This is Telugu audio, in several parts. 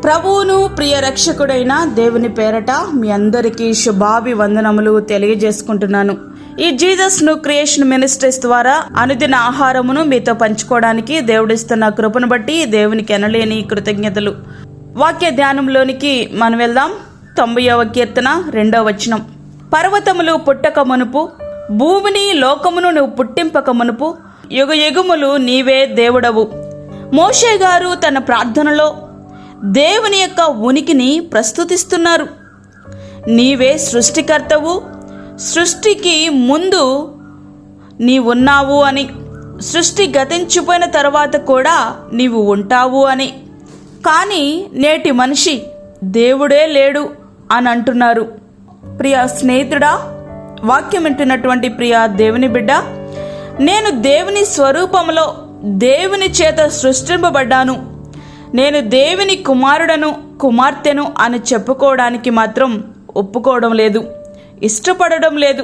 ప్రభువును ప్రియ రక్షకుడైన దేవుని పేరట మీ అందరికీ శుభాభివందనములు తెలియజేసుకుంటున్నాను. ఈ జీసస్ న్యూ క్రియేషన్ మినిస్ట్రీస్ ద్వారా అనుదిన ఆహారమును మీతో పంచుకోవడానికి దేవుడిస్తున్న కృపను బట్టి దేవునికి ఎనలేని కృతజ్ఞతలు. వాక్య ధ్యానంలోనికి మనం వెళ్దాం. 90వ కీర్తన 2వ వచనం. పర్వతములు పుట్టక మునుపు, భూమిని లోకమును నువ్వు పుట్టింపక మునుపు, యుగ యుగములు నీవే దేవుడవు. మోషే గారు తన ప్రార్థనలో దేవుని యొక్క ఉనికిని ప్రస్తుతిస్తున్నారు. నీవే సృష్టికర్తవు, సృష్టికి ముందు నీవున్నావు అని, సృష్టి గతించిపోయిన తర్వాత కూడా నీవు ఉంటావు అని. కానీ నేటి మనిషి దేవుడే లేడు అని అంటున్నారు. ప్రియ స్నేహితుడా, వాక్యం వింటున్నటువంటి ప్రియ దేవుని బిడ్డ, నేను దేవుని స్వరూపంలో దేవుని చేత సృష్టింపబడ్డాను, నేను దేవుని కుమారుడను కుమార్తెను అని చెప్పుకోవడానికి మాత్రం ఒప్పుకోవడం లేదు, ఇష్టపడడం లేదు.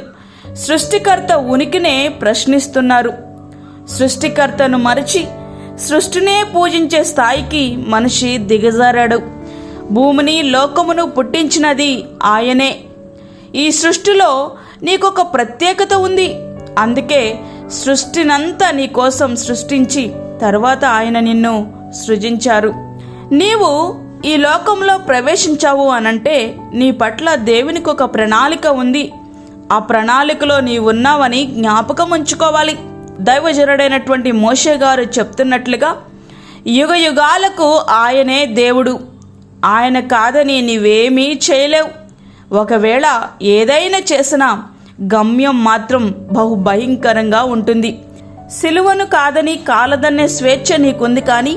సృష్టికర్త ఉనికినే ప్రశ్నిస్తున్నారు. సృష్టికర్తను మరచి సృష్టినే పూజించే స్థాయికి మనిషి దిగజారాడు. భూమిని లోకమును పుట్టించినది ఆయనే. ఈ సృష్టిలో నీకొక ప్రత్యేకత ఉంది. అందుకే సృష్టినంతా నీ కోసం సృష్టించి తర్వాత ఆయన నిన్ను సృజించారు. నీవు ఈ లోకంలో ప్రవేశించావు అనంటే నీ పట్ల దేవునికి ఒక ప్రణాళిక ఉంది. ఆ ప్రణాళికలో నీవు ఉన్నావని జ్ఞాపకం ఉంచుకోవాలి. దైవజనుడైనటువంటి మోషే గారు చెప్తున్నట్లుగా యుగ యుగాలకు ఆయనే దేవుడు. ఆయన కాదని నీవేమీ చేయలేవు. ఒకవేళ ఏదైనా చేసినా గమ్యం మాత్రం బహుభయంకరంగా ఉంటుంది. సిలువను కాదని కాలదన్నే స్వేచ్ఛ నీకుంది, కానీ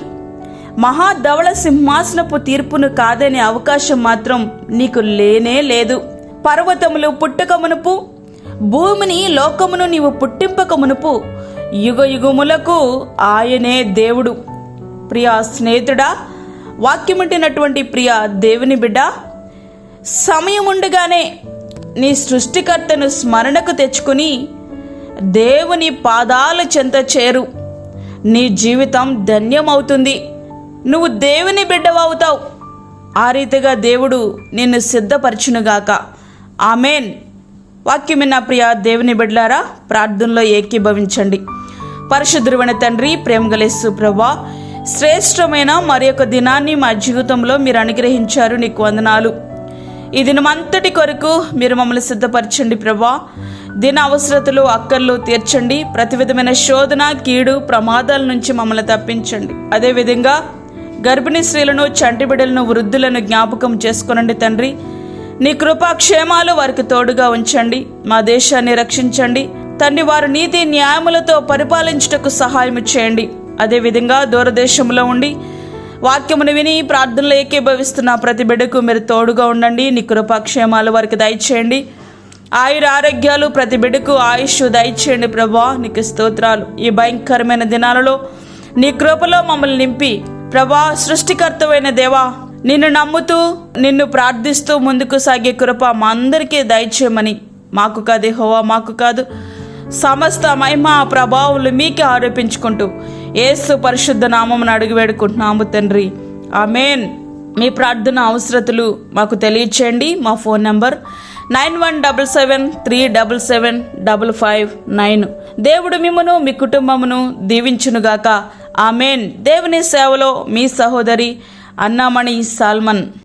మహాధవళ సింహాసనపు తీర్పును కాదనే అవకాశం మాత్రం నీకు లేనే లేదు. పర్వతములు పుట్టక మునుపు, భూమిని లోకమును నీవు పుట్టింపక మునుపు, యుగ యుగములకు ఆయనే దేవుడు. ప్రియా స్నేహితుడా, వాక్యముంటినటువంటి ప్రియ దేవుని బిడ్డ, సమయం ఉండగానే నీ సృష్టికర్తను స్మరణకు తెచ్చుకుని దేవుని పాదాల చెంత చేరు. నీ జీవితం ధన్యమవుతుంది. నువ్వు దేవుని బిడ్డవవుతావు. ఆ రీతిగా దేవుడు నిన్ను సిద్ధపరచునుగాక. ఆమెన్. వాక్యం విన్న ప్రియ దేవుని బిడ్డలారా, ప్రార్థనలో ఏకీభవించండి. పరిశుద్ధుడైన తండ్రి, ప్రేమగల యేసు ప్రభువా, శ్రేష్టమైన మరి యొక్క దినాన్ని మా జీవితంలో మీరు అనుగ్రహించారు. నీకు వందనాలు. ఈ దినమంతటి కొరకు మీరు మమ్మల్ని సిద్ధపరచండి ప్రభువా. దిన అవసరతలు అక్కర్లు తీర్చండి. ప్రతి విధమైన శోధన, కీడు, ప్రమాదాల నుంచి మమ్మల్ని తప్పించండి. అదేవిధంగా గర్భిణీ స్త్రీలను, చంటి బిడ్డలను, వృద్ధులను జ్ఞాపకం చేసుకునండి తండ్రి. నీ కృపాక్షేమాలు వారికి తోడుగా ఉంచండి. మా దేశాన్ని రక్షించండి తండ్రి. వారు నీతి న్యాయములతో పరిపాలించుటకు సహాయం చేయండి. అదేవిధంగా దూరదేశంలో ఉండి వాక్యమును విని ప్రార్థనలు ఏకీభవిస్తున్న ప్రతి బిడ్డకు మీరు తోడుగా ఉండండి. నీ కృపాక్షేమాలు వారికి దయచేయండి. ఆయుర ఆరోగ్యాలు ప్రతి బిడ్డకు ఆయుష్ దయచేయండి ప్రభా. నీకు స్తోత్రాలు. ఈ భయంకరమైన దినాలలో నీ కృపలో మమ్మల్ని నింపి ప్రభా, సృష్టికర్తమైన దేవా, నిన్ను నమ్ముతూ నిన్ను ప్రార్థిస్తూ ముందుకు సాగే కృప మా అందరికీ దయచేయమని, మాకు కాదు యెహోవా, మాకు కాదు, సమస్త మహిమ ప్రభావాలు మీకే ఆరోపించుకుంటూ యేసు పరిశుద్ధ నామమున అడిగి వేడుకుంటున్నాము తండ్రి. ఆమెన్. మీ ప్రార్థన అవసరతలు మాకు తెలియచేయండి. మా ఫోన్ నంబర్ 9177377559. దేవుడు మిమ్మును మీ కుటుంబమును దీవించునుగాక. ఆమెన్. దేవుని సేవలో మీ సహోదరి అన్నామణి సాల్మన్.